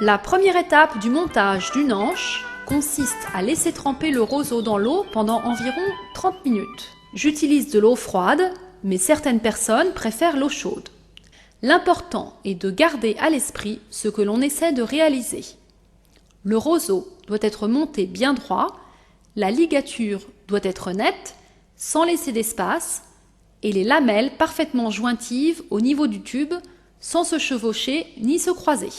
La première étape du montage d'une anche consiste à laisser tremper le roseau dans l'eau pendant environ 30 minutes. J'utilise de l'eau froide, mais certaines personnes préfèrent l'eau chaude. L'important est de garder à l'esprit ce que l'on essaie de réaliser. Le roseau doit être monté bien droit, la ligature doit être nette, sans laisser d'espace, et les lamelles parfaitement jointives au niveau du tube, sans se chevaucher ni se croiser.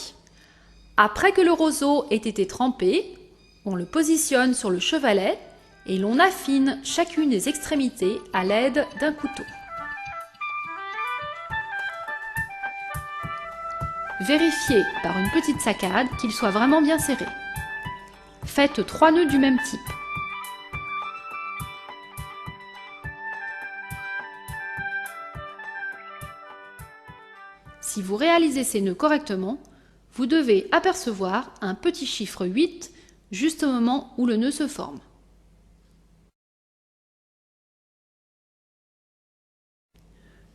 Après que le roseau ait été trempé, on le positionne sur le chevalet et l'on affine chacune des extrémités à l'aide d'un couteau. Vérifiez par une petite saccade qu'il soit vraiment bien serré. Faites 3 nœuds du même type. Si vous réalisez ces nœuds correctement, vous devez apercevoir un petit chiffre 8 juste au moment où le nœud se forme.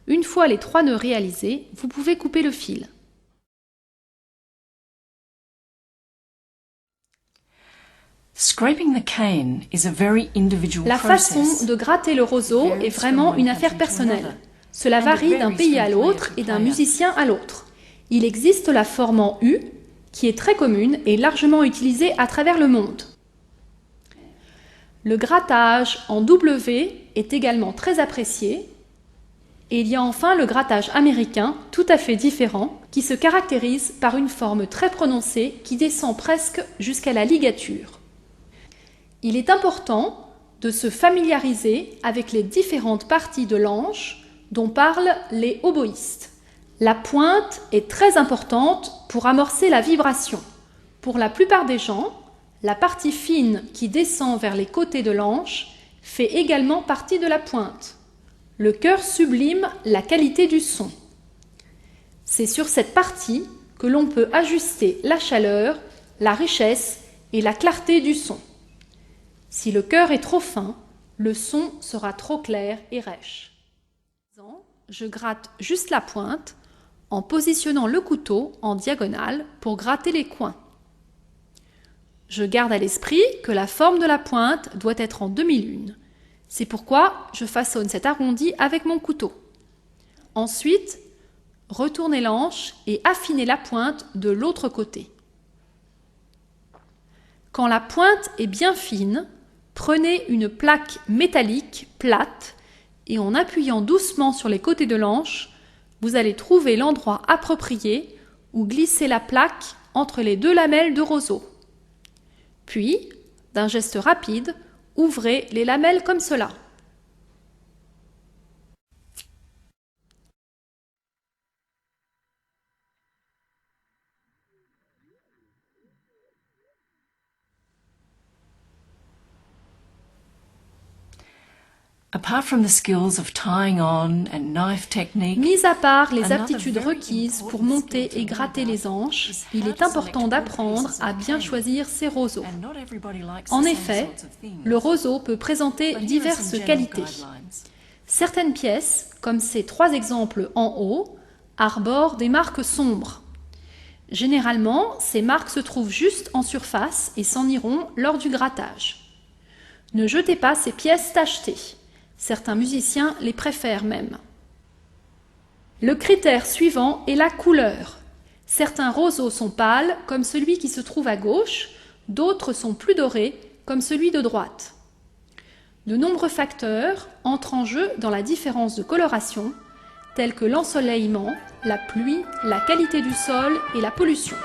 Une fois les 3 nœuds réalisés, vous pouvez couper le fil. La façon de gratter le roseau est vraiment une affaire personnelle. Cela varie d'un pays à l'autre et d'un musicien à l'autre. Il existe la forme en U, qui est très commune et largement utilisée à travers le monde. Le grattage en W est également très apprécié. Et il y a enfin le grattage américain, tout à fait différent, qui se caractérise par une forme très prononcée qui descend presque jusqu'à la ligature. Il est important de se familiariser avec les différentes parties de l'anche dont parlent les oboïstes. La pointe est très importante pour amorcer la vibration. Pour la plupart des gens, la partie fine qui descend vers les côtés de l'anche fait également partie de la pointe. Le cœur sublime la qualité du son. C'est sur cette partie que l'on peut ajuster la chaleur, la richesse et la clarté du son. Si le cœur est trop fin, le son sera trop clair et rêche. Je gratte juste la pointe en positionnant le couteau en diagonale pour gratter les coins. Je garde à l'esprit que la forme de la pointe doit être en demi-lune. C'est pourquoi je façonne cet arrondi avec mon couteau. Ensuite, retournez l'anche et affinez la pointe de l'autre côté. Quand la pointe est bien fine, prenez une plaque métallique plate et en appuyant doucement sur les côtés de l'anche, vous allez trouver l'endroit approprié où glisser la plaque entre les 2 lamelles de roseau. Puis, d'un geste rapide, ouvrez les lamelles comme cela. Mis à part les aptitudes requises pour monter et gratter les anches, il est important d'apprendre à bien choisir ses roseaux. En effet, le roseau peut présenter diverses qualités. Certaines pièces, comme ces 3 exemples en haut, arborent des marques sombres. Généralement, ces marques se trouvent juste en surface et s'en iront lors du grattage. Ne jetez pas ces pièces tachetées. Certains musiciens les préfèrent même. Le critère suivant est la couleur. Certains roseaux sont pâles, comme celui qui se trouve à gauche, d'autres sont plus dorés, comme celui de droite. De nombreux facteurs entrent en jeu dans la différence de coloration, tels que l'ensoleillement, la pluie, la qualité du sol et la pollution.